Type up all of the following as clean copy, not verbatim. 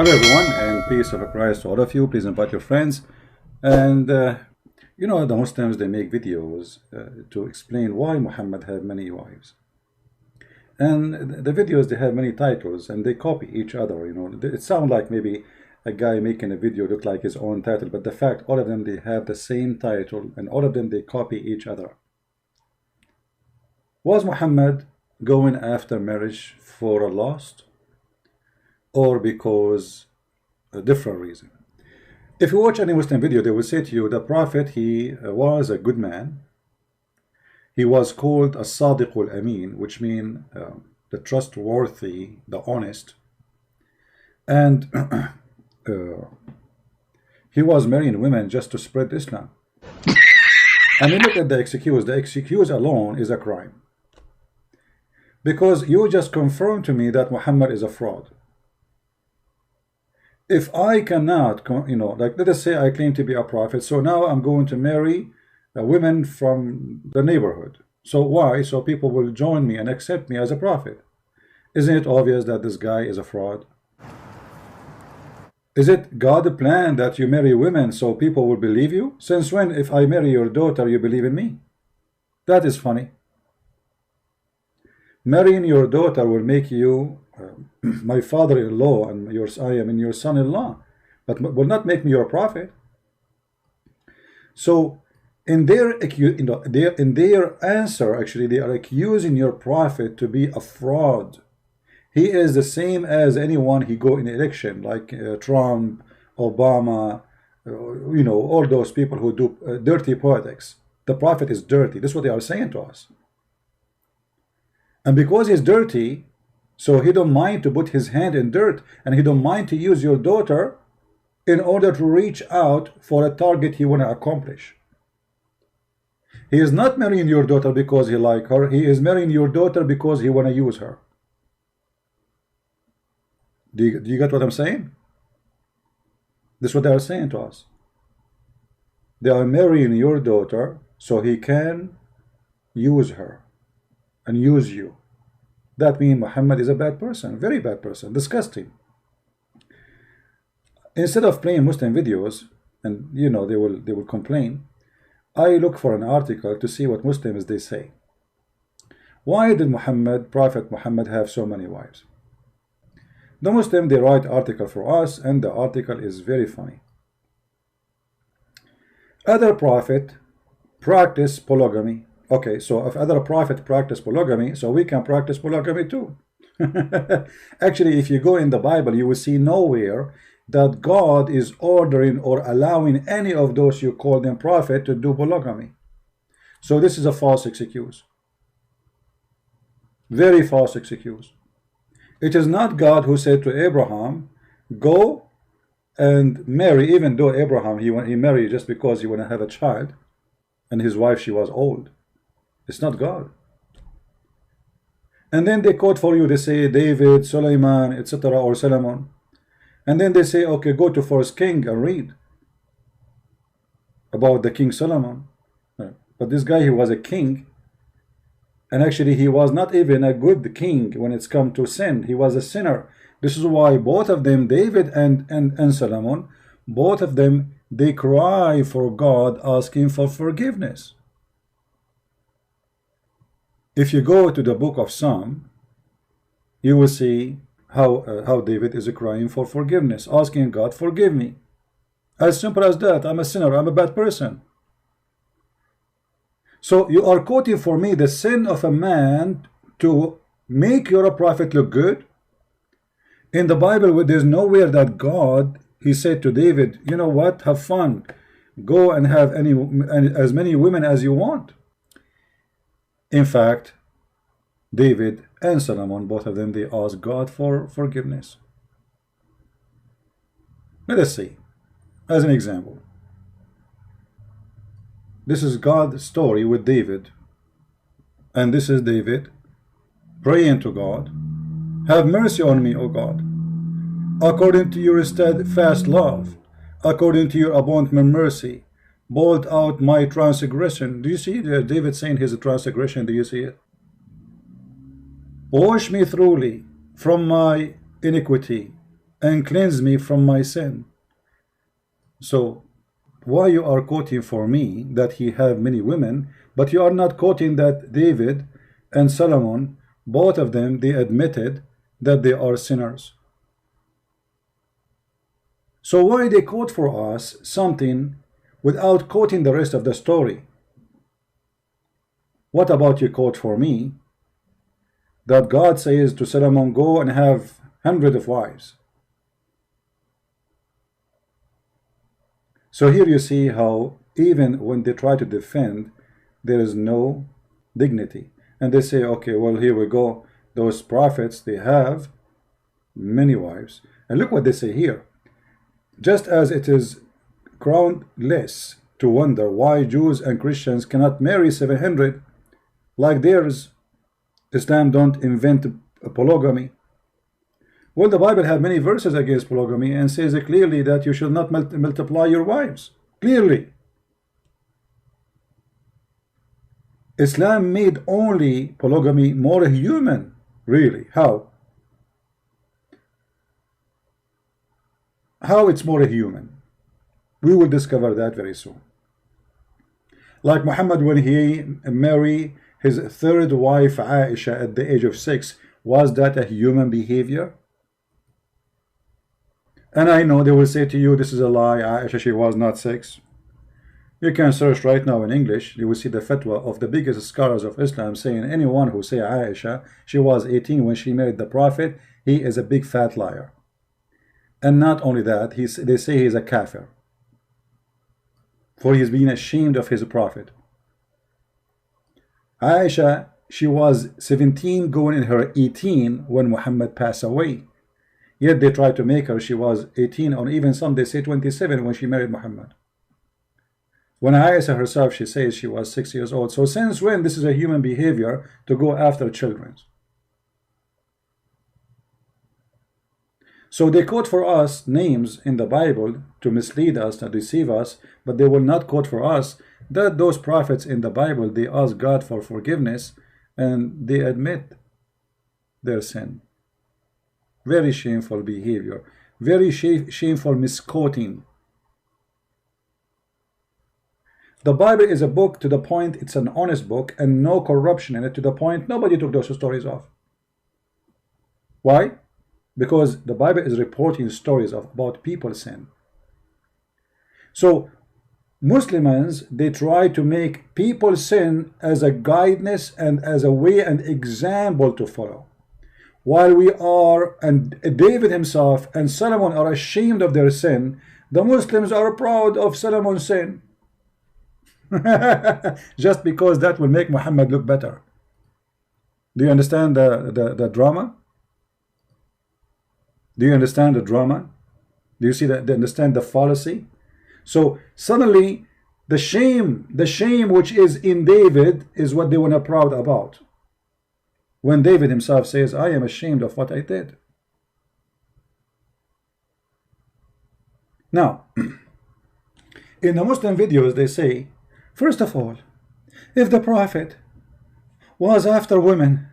Hello everyone, and peace of Christ to all of you. Please invite your friends. And you know, the Muslims, they make videos to explain why Muhammad had many wives. And the videos, they have many titles and they copy each other. You know, it sounds like maybe a guy making a video look like his own title, but the fact, all of them, they have the same title, and all of them, they copy each other. Was Muhammad going after marriage for a lust, or because a different reason? If you watch any Muslim video, they will say to you, the Prophet, he was a good man. He was called a Sadiqul Amin, which means the trustworthy, the honest. And he was marrying women just to spread Islam. And you look at the excuse alone is a crime. Because you just confirmed to me that Muhammad is a fraud. If I cannot, you know, like let us say I claim to be a prophet, so now I'm going to marry women from the neighborhood. So why? So people will join me and accept me as a prophet. Isn't it obvious that this guy is a fraud? Is it God's plan that you marry women so people will believe you? Since when, if I marry your daughter, you believe in me? That is funny. Marrying your daughter will make you my father-in-law, and I am your son-in-law, but will not make me your prophet. So in their answer, actually, they are accusing your prophet to be a fraud. He is the same as anyone he go in election, like Trump, Obama, you know, all those people who do dirty politics. The prophet is dirty. This is what they are saying to us. And because he's dirty, so he don't mind to put his hand in dirt, and he don't mind to use your daughter in order to reach out for a target he want to accomplish. He is not marrying your daughter because he like her. He is marrying your daughter because he want to use her. Do you get what I'm saying? This is what they are saying to us. They are marrying your daughter so he can use her and use you. That means Muhammad is a bad person, very bad person, disgusting. Instead of playing Muslim videos, and you know they will complain, I look for an article to see what Muslims they say. Why did Prophet Muhammad have so many wives? The Muslim, they write article for us, and the article is very funny. Other prophet practice polygamy. Okay, so if other prophet practice polygamy, so we can practice polygamy too. Actually, if you go in the Bible, you will see nowhere that God is ordering or allowing any of those you call them prophet to do polygamy. So this is a false excuse. Very false excuse. It is not God who said to Abraham, go and marry, even though Abraham, he married just because he want to have a child, and his wife, she was old. It's not God. And then they quote for you, they say David, Suleiman, etc., or Solomon. And then they say, okay, go to First King and read about the King Solomon. But this guy, he was a king, and actually he was not even a good king when it's come to sin. He was a sinner. This is why both of them, David and Solomon, both of them, they cry for God, asking for forgiveness. If you go to the book of Psalm, you will see how David is crying for forgiveness, asking God, forgive me. As simple as that. I'm a sinner, I'm a bad person. So you are quoting for me the sin of a man to make your prophet look good. In the Bible, there's nowhere that God, he said to David, you know what, have fun, go and have as many women as you want. In fact, David and Solomon, both of them, they asked God for forgiveness. Let us see, as an example. This is God's story with David. And this is David praying to God, have mercy on me, O God, according to your steadfast love, according to your abundant mercy, blot out my transgression. Do you see David saying his transgression? Do you see it? Wash me thoroughly from my iniquity and cleanse me from my sin. So why you are quoting for me that he have many women, but you are not quoting that David and Solomon, both of them, they admitted that they are sinners? So why they quote for us something without quoting the rest of the story? What about you quote for me that God says to Solomon, go and have hundreds of wives? So here you see how even when they try to defend, there is no dignity. And they say, okay, well, here we go. Those prophets, they have many wives. And look what they say here. Just as it is groundless to wonder why Jews and Christians cannot marry 700 like theirs, Islam don't invent polygamy. Well, the Bible has many verses against polygamy and says clearly that you should not multiply your wives. Clearly. Islam made only polygamy more human. Really? How? How it's more human? We will discover that very soon. Like Muhammad, when he married his third wife Aisha at the age of 6, was that a human behavior? And I know they will say to you, this is a lie, Aisha, she was not 6. You can search right now in English, you will see the fatwa of the biggest scholars of Islam saying anyone who say Aisha, she was 18 when she married the Prophet, he is a big fat liar. And not only that, they say he is a kafir, for he's being ashamed of his Prophet. Aisha, she was 17 going in her 18 when Muhammad passed away. Yet they tried to make her, she was 18, or even some they say 27 when she married Muhammad. When Aisha herself, she says she was 6 years old. So since when this is a human behavior to go after children? So they quote for us names in the Bible to mislead us, to deceive us, but they will not quote for us that those prophets in the Bible, they ask God for forgiveness and they admit their sin. Very shameful behavior, very shameful misquoting. The Bible is a book to the point it's an honest book and no corruption in it, to the point nobody took those stories off. Why? Because the Bible is reporting stories about people's sin. So Muslims, they try to make people's sin as a guidance and as a way and example to follow. While we are, and David himself and Solomon are ashamed of their sin, the Muslims are proud of Solomon's sin. Just because that will make Muhammad look better. Do you understand the drama? Do you understand the drama? Do you see that? Do you understand the fallacy? So suddenly the shame which is in David is what they were not proud about. When David himself says, I am ashamed of what I did. Now, in the Muslim videos, they say, first of all, if the Prophet was after women,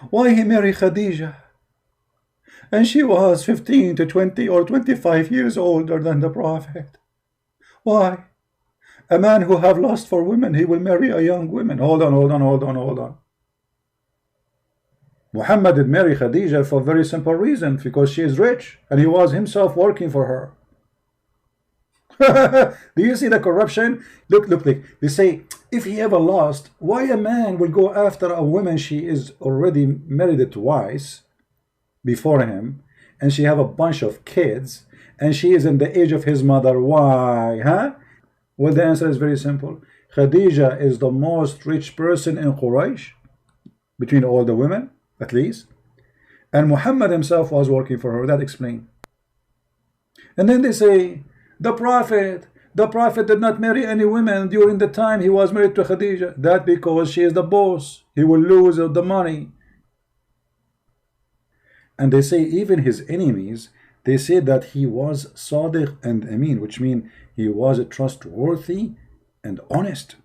why he married Khadijah? And she was 15 to 20 or 25 years older than the Prophet. Why? A man who have lust for women, he will marry a young woman. Hold on. Muhammad did marry Khadijah for a very simple reason, because she is rich and he was himself working for her. Do you see the corruption? Look, they say, if he ever lost, why a man will go after a woman she is already married twice before him, and she have a bunch of kids, and she is in the age of his mother? Why? Huh? Well, the answer is very simple. Khadijah is the most rich person in Quraysh, between all the women, at least. And Muhammad himself was working for her. That explains. And then they say, the Prophet did not marry any women during the time he was married to Khadijah. That because she is the boss. He will lose the money. And they say even his enemies, they say that he was Sadiq and Amin, which means he was trustworthy and honest.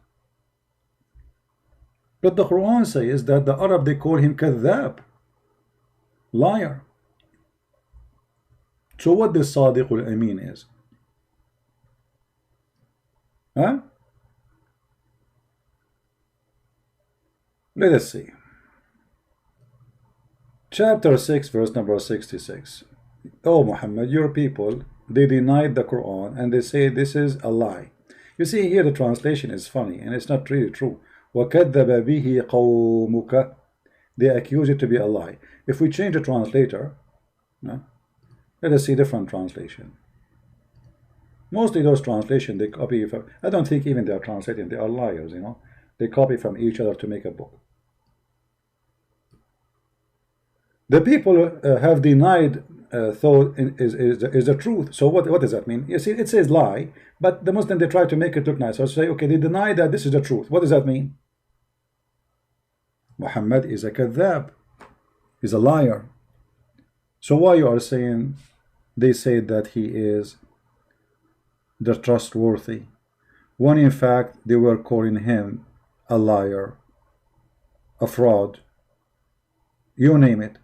But the Quran says that the Arab, they call him Kadhab, liar. So what the Sadiq al-Amin is? Huh? Let us see. Chapter 6, verse number 66. Oh Muhammad, your people, they denied the Quran and they say this is a lie. You see here the translation is funny and it's not really true. وَكَذَّبَ بِهِ قَوْمُكَ. They accuse it to be a lie. If we change the translator, let us see different translation. Mostly those translations they copy from, I don't think even they are translating, they are liars, you know. They copy from each other to make a book. The people have denied thought is the truth. So what does that mean? You see, it says lie, but the Muslim they try to make it look nice. So say, okay, they deny that this is the truth. What does that mean? Muhammad is a kadhab. He's a liar. So why you are saying they say that he is the trustworthy, when in fact they were calling him a liar, a fraud, you name it?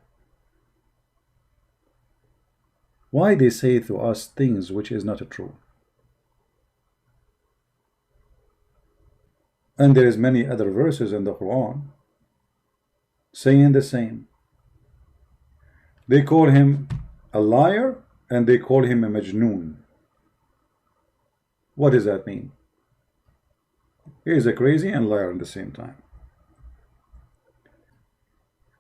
Why they say to us things which is not true? And there is many other verses in the Quran saying the same. They call him a liar and they call him a majnoon. What does that mean? He is a crazy and liar at the same time.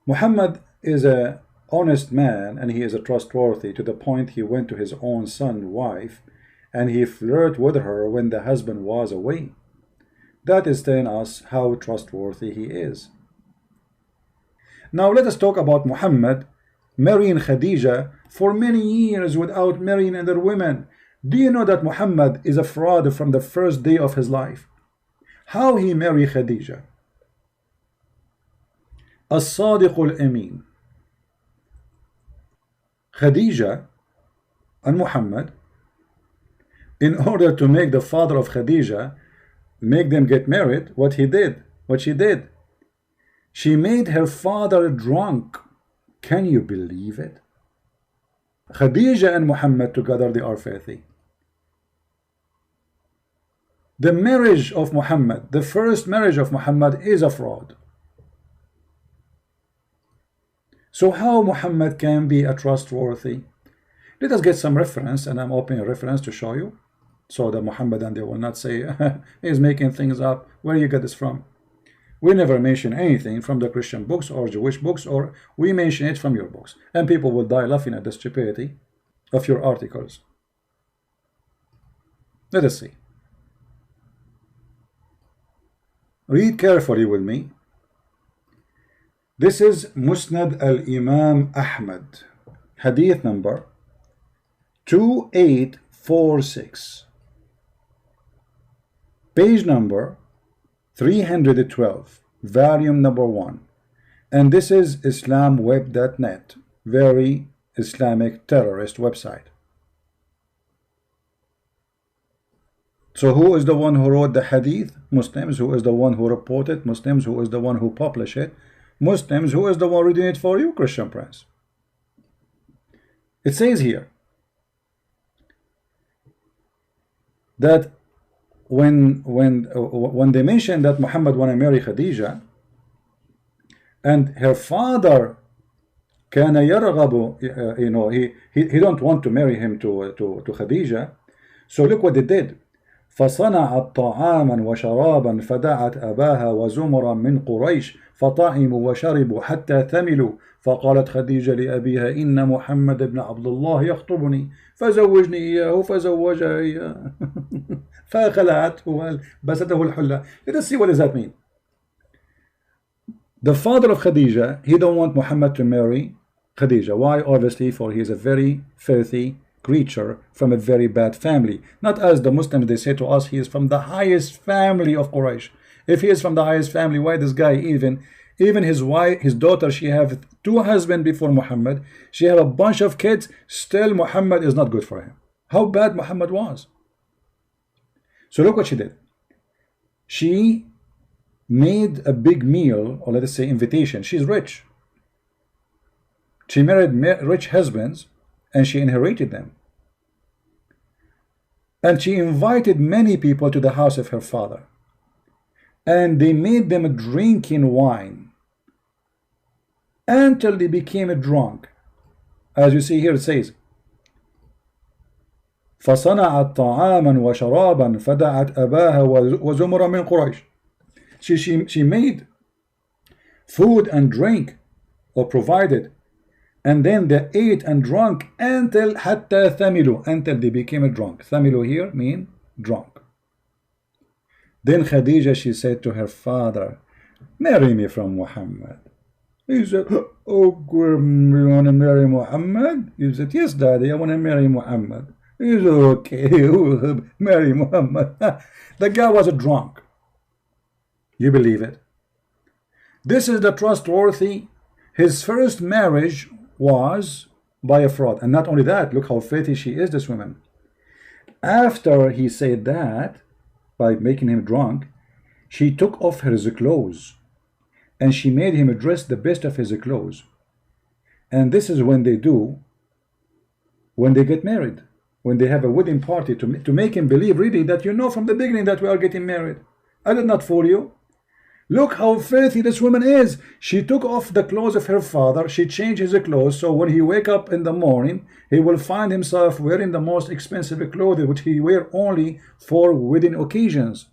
Muhammad is a honest man and he is a trustworthy to the point he went to his own son's wife and he flirted with her when the husband was away. That is telling us how trustworthy he is. Now let us talk about Muhammad marrying Khadija for many years without marrying other women. Do you know that Muhammad is a fraud from the first day of his life? How he married Khadija? As-Sadiq al-Amin. Khadija and Muhammad, in order to make the father of Khadija make them get married, what she did, she made her father drunk. Can you believe it? Khadija and Muhammad together, they are filthy. The marriage of Muhammad, the first marriage of Muhammad, is a fraud. So how Muhammad can be a trustworthy? Let us get some reference, and I'm opening a reference to show you, so that Muhammad and they will not say he's making things up. Where you get this from? We never mention anything from the Christian books or Jewish books, or we mention it from your books, and people will die laughing at the stupidity of your articles. Let us see. Read carefully with me. This is Musnad al-Imam Ahmad, hadith number 2846, page number 312, volume number 1, and this is islamweb.net, very Islamic terrorist website. So who is the one who wrote the hadith? Muslims. Who is the one who reported? Muslims. Who is the one who published it? Muslims. Who is the one reading it for you? Christian Prince. It says here that when they mentioned that Muhammad want to marry Khadija, and her father كان يرغب, he don't want to marry him to Khadija. So look what they did. فصنعت طعاما وشرابا فدعت أباها وزمرا من قريش فطعموا وشربوا حتى ثملوا فقالت خديجة لأبيها إن محمد بن عبد الله يخطبني فزوجني إياه فزوجها إياه فخلعته وبسته الحلة. Let us see what does that mean. The father of Khadija, he don't want Muhammad to marry Khadija. Why? Obviously, for he is a very filthy creature from a very bad family. Not as the Muslims, they say to us, he is from the highest family of Quraysh. If he is from the highest family, why this guy even his wife, his daughter, she have 2 husbands before Muhammad, she have a bunch of kids, still Muhammad is not good for him. How bad Muhammad was. So look what she did. She made a big meal, or let us say invitation. She's rich. She married rich husbands, and she inherited them. And she invited many people to the house of her father, and they made them drinking wine until they became drunk. As you see here, it says, فصنعت طعاما وشرابا فدعت أباها وزمرا من قريش. She made food and drink, or provided, and then they ate and drank until حتى ثملوا, until they became drunk. ثملوا here mean drunk. Then Khadija, she said to her father, marry me from Muhammad. He said, oh, you want to marry Muhammad? He said, yes, daddy, I want to marry Muhammad. He said, okay, marry Muhammad. The guy was a drunk. You believe it? This is the trustworthy. His first marriage was by a fraud. And not only that, look how faithful she is, this woman. After he said that, by making him drunk, she took off his clothes and she made him dress the best of his clothes. And this is when they do, when they get married, when they have a wedding party, to make him believe really that you know from the beginning that we are getting married. I did not fool you. Look how filthy this woman is. She took off the clothes of her father. She changed his clothes, so when he wake up in the morning, he will find himself wearing the most expensive clothes, which he wear only for wedding occasions.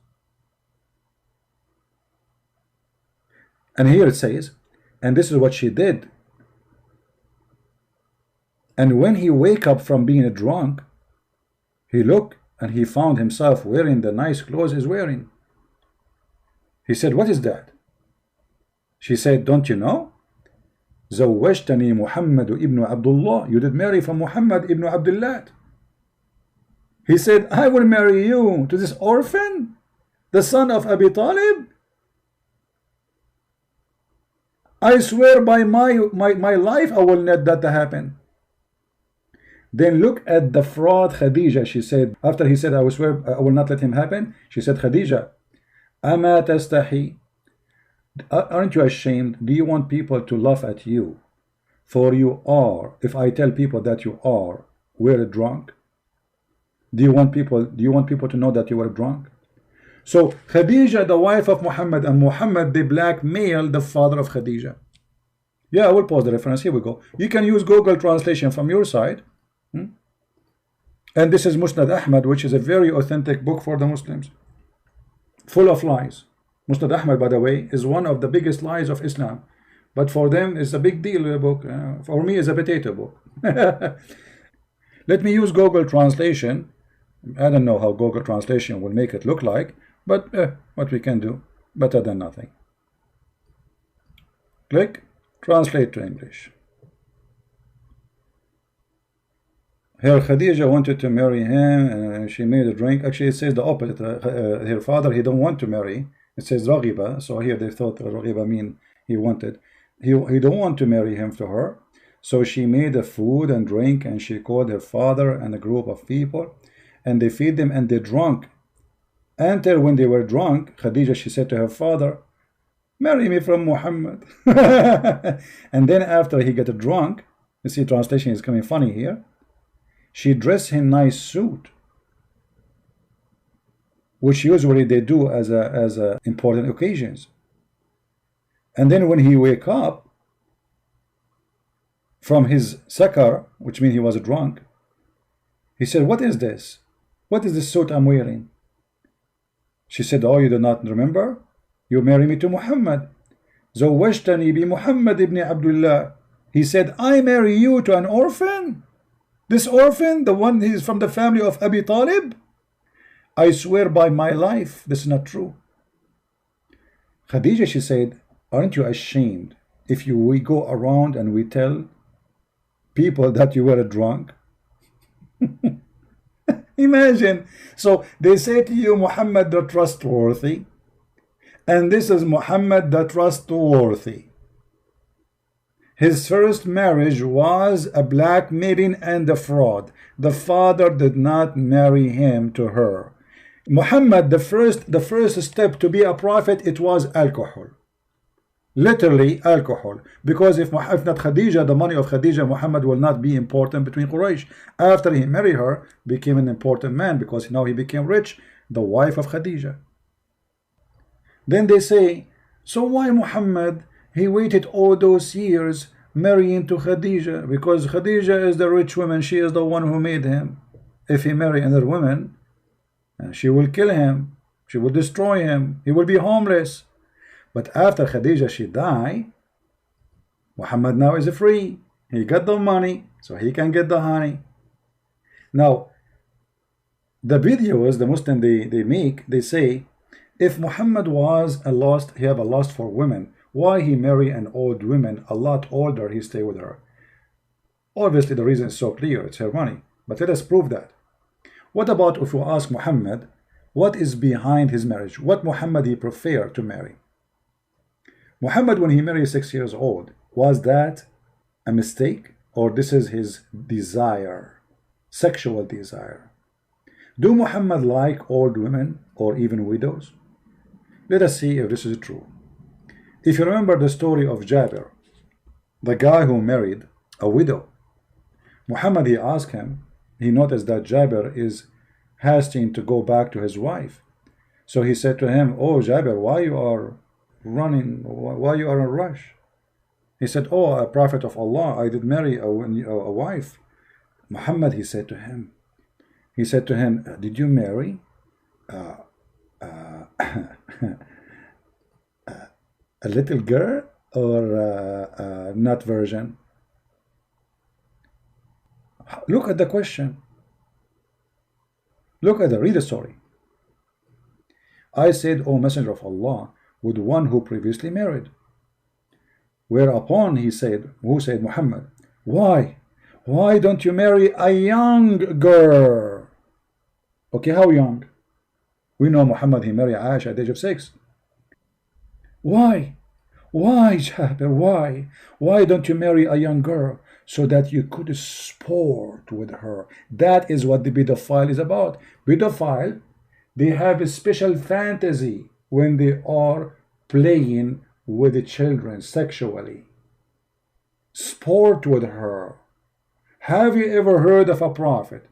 And here it says, and this is what she did. And when he wake up from being drunk, he looked and he found himself wearing the nice clothes he's wearing. He said, what is that? She said, don't you know? زوجتني محمد ابن عبد الله. You did marry from Muhammad ibn Abdullah. He said, I will marry you to this orphan, the son of Abi Talib. I swear by my life, I will not let that happen. Then look at the fraud Khadija. She said, after he said, I will swear I will not let him happen, she said, Khadija, أما تستحي? Aren't you ashamed? Do you want people to laugh at you? For you are, if I tell people that you are, were drunk. Do you want people to know that you were drunk? So Khadija, the wife of Muhammad, and Muhammad, they blackmailed the father of Khadija. Yeah, I will pause the reference. Here we go. You can use Google translation from your side. And this is Musnad Ahmad, which is a very authentic book for the Muslims, full of lies. Musnad Ahmad, by the way, is one of the biggest lies of Islam, but for them it's a big deal book. For me, it's a potato book. Let me use Google translation. I don't know how Google translation will make it look like, but what we can do, better than nothing. Click, translate to English. Her Khadija wanted to marry him, and she made a drink. Actually, it says the opposite. Her father, he don't want to marry. It says Raghiba. So here they thought Raghiba mean he wanted. He don't want to marry him to her. So she made a food and drink, and she called her father and a group of people, and they feed them, and they drunk. Until when they were drunk, Khadija, she said to her father, marry me from Muhammad. And then after he got drunk, you see, translation is coming funny here. She dressed him nice suit, which usually they do as a important occasions. And then when he wake up from his sakar, which means he was drunk, he said, what is this? What is this suit I'm wearing? She said, oh, you do not remember? You marry me to Muhammad. زوجتني بمحمد ابن Abdullah. He said, I marry you to an orphan? This orphan, the one who is from the family of Abi Talib? I swear by my life, this is not true. Khadija, she said, aren't you ashamed if we go around and we tell people that you were drunk? Imagine. So they say to you, Muhammad the trustworthy, and this is Muhammad the trustworthy. His first marriage was a blackmailing and a fraud. The father did not marry him to her. Muhammad, the first step to be a prophet, it was alcohol. Literally alcohol. Because if not Khadija, the money of Khadija, Muhammad will not be important between Quraysh. After he married her, became an important man because now he became rich, the wife of Khadija. Then they say, so why Muhammad, he waited all those years marrying to Khadija? Because Khadija is the rich woman, she is the one who made him. If he marry another woman, she will kill him, she will destroy him, he will be homeless. But after Khadija she died, Muhammad now is free. He got the money, so he can get the honey. Now, the videos the Muslim they make, they say, if Muhammad was a lust, he have a lust for women, why he marry an old woman, a lot older, he stay with her? Obviously the reason is so clear, it's her money. But let us prove that. What about if we ask Muhammad, what is behind his marriage? What Muhammad he prefer to marry? Muhammad, when he married 6 years old, was that a mistake, or this is his desire, sexual desire? Do Muhammad like old women or even widows? Let us see if this is true. If you remember the story of Jabir, the guy who married a widow, Muhammad, he asked him, he noticed that Jabir is hasting to go back to his wife. So he said to him, oh Jabir, why you are running, why you are in a rush? He said, oh, a prophet of Allah, I did marry a wife. Muhammad, he said to him, did you marry a little girl or not virgin? Look at the question. Look at read the story. I said, O Messenger of Allah, with one who previously married. Whereupon he said, Muhammad, why don't you marry a young girl? Okay, how young? We know Muhammad, he married Aisha at the age of 6. Why Jabir, why don't you marry a young girl so that you could sport with her? That is what the pedophile is about. Pedophile, they have a special fantasy when they are playing with the children sexually. Sport with her. Have you ever heard of a prophet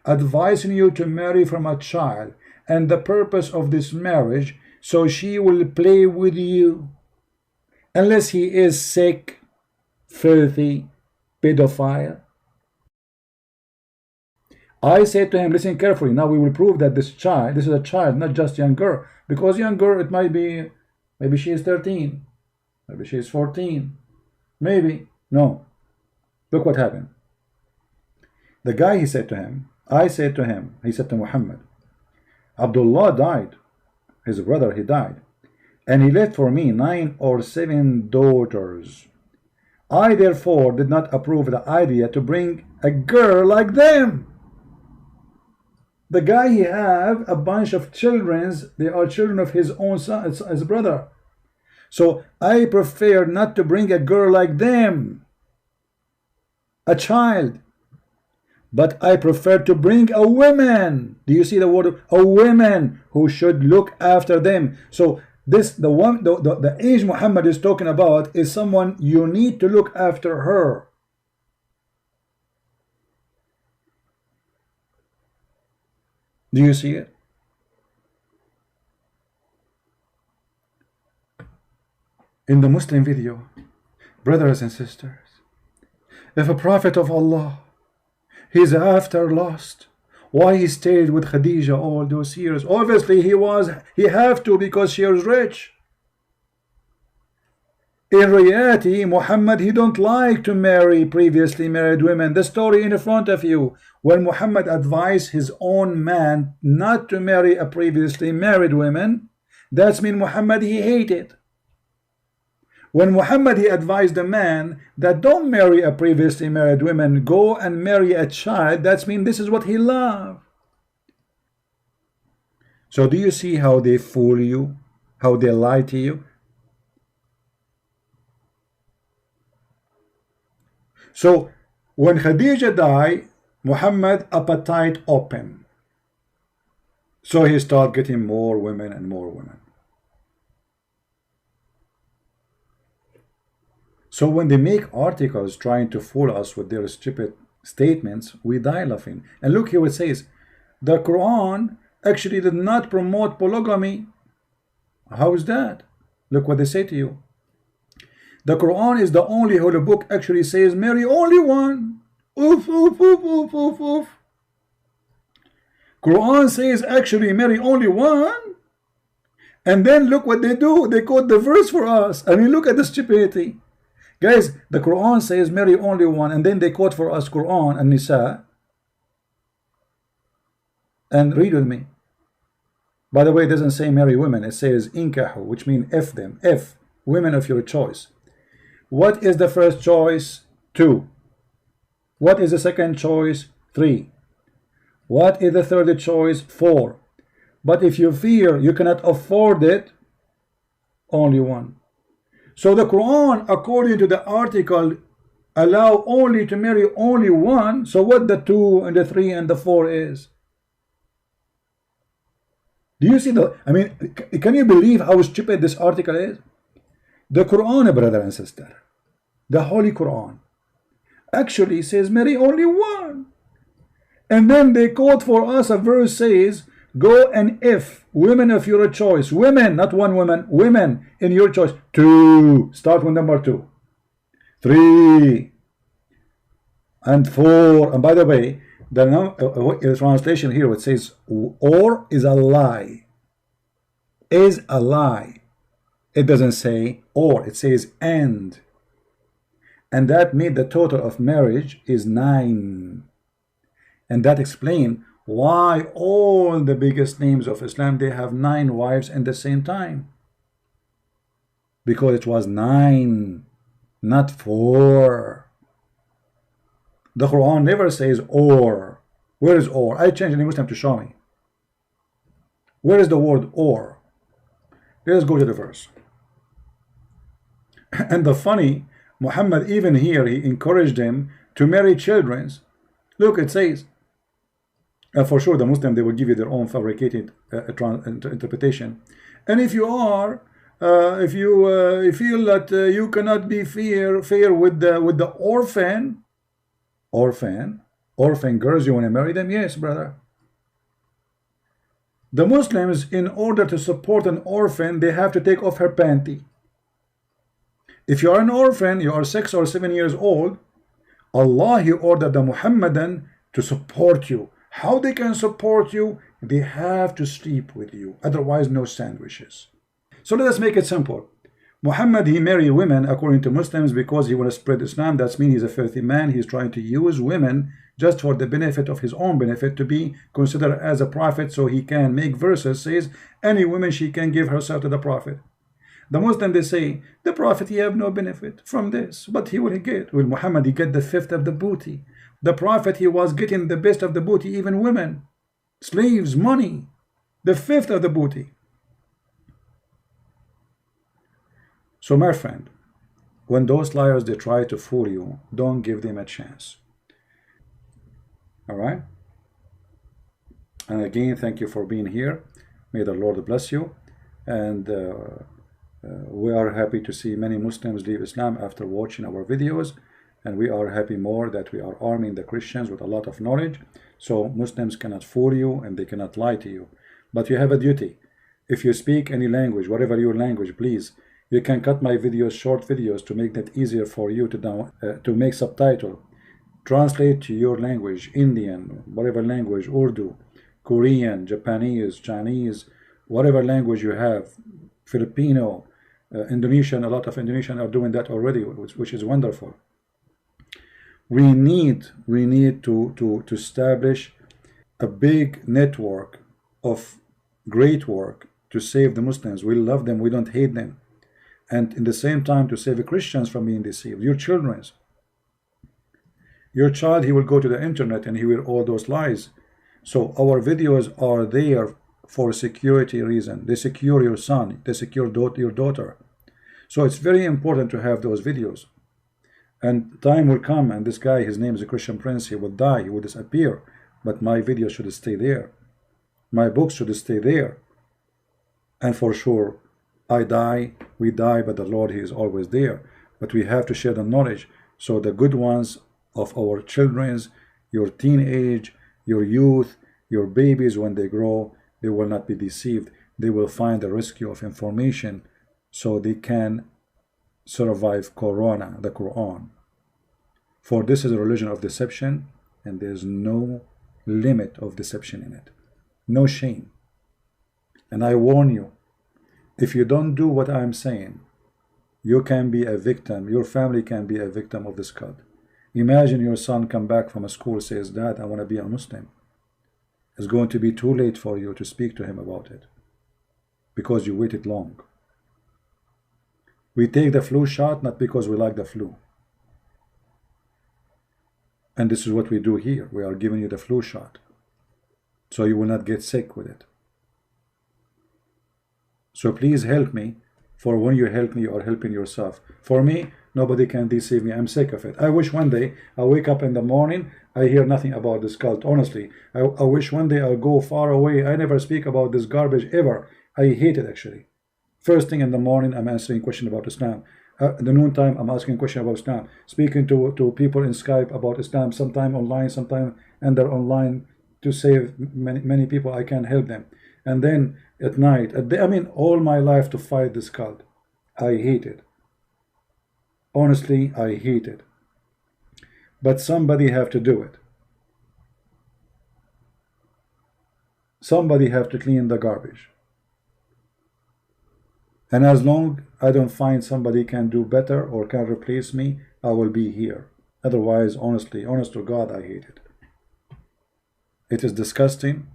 advising you to marry from a child, and the purpose of this marriage so she will play with you, unless he is sick, filthy, pedophile? I said to him, listen carefully, now we will prove that this is a child, not just young girl, because young girl, it might be, maybe she is 13, maybe she is 14, maybe, no. Look what happened. The guy, he said to him, he said to Muhammad, Abdullah died, his brother, he died, and he left for me 9 or 7 daughters. I therefore did not approve the idea to bring a girl like them. The guy, he have a bunch of children, they are children of his own son, his brother. So I prefer not to bring a girl like them, a child, but I prefer to bring a woman. Do you see the word? A woman who should look after them. So this, the age Muhammad is talking about is someone you need to look after her. Do you see it? In the Muslim video, brothers and sisters, if a prophet of Allah, he's after lust, why he stayed with Khadija all those years? Obviously he have to, because she was rich. In reality, Muhammad, he don't like to marry previously married women. The story in front of you, when Muhammad advised his own man not to marry a previously married woman, that's mean Muhammad, he hated. When Muhammad, he advised the man that don't marry a previously married woman, go and marry a child, that's mean this is what he loved. So do you see how they fool you, how they lie to you? So when Khadija died, Muhammad appetite open, so he started getting more women and more women. So when they make articles trying to fool us with their stupid statements, we die laughing. And look here, it says the Quran actually did not promote polygamy. How is that? Look what they say to you. The Quran is the only holy book actually says marry only one. Oof, oof, oof, oof, oof, oof. Quran says actually marry only one. And then look what they do. They quote the verse for us. I mean, look at the stupidity. Guys, the Quran says marry only one, and then they quote for us Quran and Nisa. And read with me. By the way, it doesn't say marry women. It says inkahu, which means F them. F, women of your choice. What is the first choice? 2. What is the second choice? 3. What is the third choice? 4. But if you fear you cannot afford it, only one. So the Quran, according to the article, allow only to marry only one. So what the 2 and the 3 and the 4 is? Do you see the, I mean, can you believe how stupid this article is? The Quran, brother and sister, the Holy Quran, actually says marry only one. And then they quote for us a verse says, go and if women of your choice, women, not one woman, women in your choice. 2, start with number 2, 3, and 4. And by the way, the translation here, it says or is a lie. Is a lie. It doesn't say or, it says and. And that made the total of marriage is 9. And that explains why all the biggest names of Islam, they have 9 wives at the same time. Because it was 9, not 4. The Quran never says or. Where is or? I changed any Muslim to show me. Where is the word or? Let's go to the verse. And the funny, Muhammad even here, he encouraged them to marry children. Look, it says, for sure the Muslim, they will give you their own fabricated interpretation. And if you are, if you feel that you cannot be fair with the orphan girls, you want to marry them? Yes, brother. The Muslims, in order to support an orphan, they have to take off her panty. If you are an orphan, you are 6 or 7 years old, Allah, He ordered the Muhammadan to support you. How they can support you? They have to sleep with you, otherwise no sandwiches. So let us make it simple. Muhammad, he married women according to Muslims because he want to spread Islam. That means he's a filthy man. He's trying to use women just for the benefit of his own benefit, to be considered as a prophet, so he can make verses says any woman she can give herself to the prophet. The Muslim, they say the prophet, he have no benefit from this, but he will get. Well, Muhammad, he get the 5th of the booty. The prophet, he was getting the best of the booty, even women, slaves, money, the 5th of the booty. So my friend, when those liars, they try to fool you, don't give them a chance. All right? And again, thank you for being here. May the Lord bless you. And we are happy to see many Muslims leave Islam after watching our videos. And we are happy more that we are arming the Christians with a lot of knowledge. So Muslims cannot fool you and they cannot lie to you. But you have a duty. If you speak any language, whatever your language, please, you can cut my videos, short videos, to make that easier for you to make subtitle. Translate to your language, Indian, whatever language, Urdu, Korean, Japanese, Chinese, whatever language you have, Filipino, Indonesian. A lot of Indonesian are doing that already, which is wonderful. We need to establish a big network of great work to save the Muslims. We love them, we don't hate them. And in the same time to save the Christians from being deceived. Your children. Your child, he will go to the internet and he will all those lies. So our videos are there for security reason. They secure your son, they secure your daughter. So it's very important to have those videos. And time will come, and this guy, his name is a Christian Prince, he will die, he will disappear. But my video should stay there. My books should stay there. And for sure, I die, we die, but the Lord, He is always there. but we have to share the knowledge so the good ones of our children's, your teenage, your youth, your babies, when they grow, they will not be deceived. They will find the rescue of information so they can survive Corona, the Quran. For this is a religion of deception, and there's no limit of deception in it. No shame. And I warn you, if you don't do what I'm saying, you can be a victim, your family can be a victim of this cult. Imagine your son come back from a school, says, Dad, I want to be a Muslim. It's going to be too late for you to speak to him about it because you waited long. We take the flu shot not because we like the flu. And this is what we do here. We are giving you the flu shot so you will not get sick with it. So please help me, for when you help me, you are helping yourself. For me, nobody can deceive me. I'm sick of it. I wish one day I wake up in the morning, I hear nothing about this cult. Honestly, I wish one day I'll go far away. I never speak about this garbage ever. I hate it actually. First thing in the morning, I'm answering questions about Islam. At the noontime, I'm asking questions about Islam. Speaking to people in Skype about Islam, sometime online, sometime and they're online to save many people. I can help them. And then at night, I mean, all my life to fight this cult. I hate it. Honestly, I hate it. But somebody have to do it. Somebody have to clean the garbage. And as long I don't find somebody can do better or can replace me, I will be here. Otherwise, honestly, honest to God, I hate it. It is disgusting.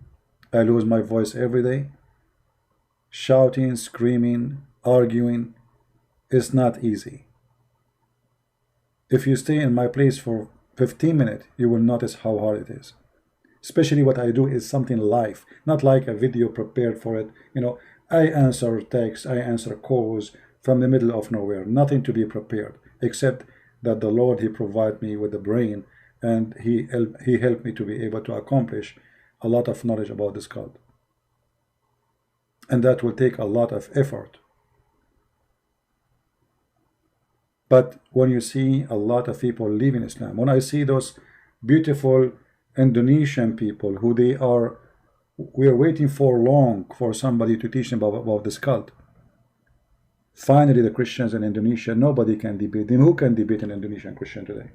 I lose my voice every day. Shouting, screaming, arguing is not easy. If you stay in my place for 15 minutes, you will notice how hard it is. Especially what I do is something live, not like a video prepared for it. You know, I answer texts, I answer calls from the middle of nowhere, nothing to be prepared, except that the Lord, He provided me with the brain, and He helped me to be able to accomplish a lot of knowledge about this cult. And that will take a lot of effort. But when you see a lot of people leaving Islam, when I see those beautiful Indonesian people who we are waiting for long for somebody to teach them about this cult. Finally, the Christians in Indonesia, nobody can debate them. Who can debate an Indonesian Christian today?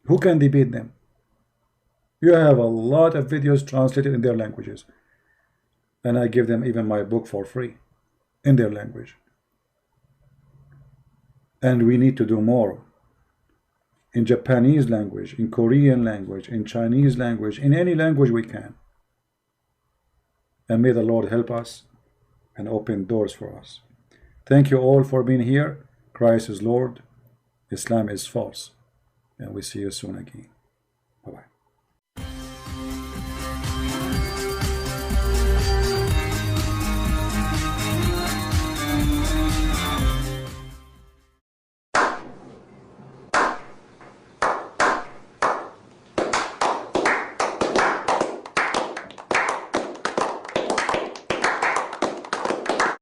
Who can debate them? You have a lot of videos translated in their languages. And I give them even my book for free in their language. And we need to do more. In Japanese language, in Korean language, in Chinese language, in any language we can. And may the Lord help us and open doors for us. Thank you all for being here. Christ is Lord. Islam is false. And we see you soon again.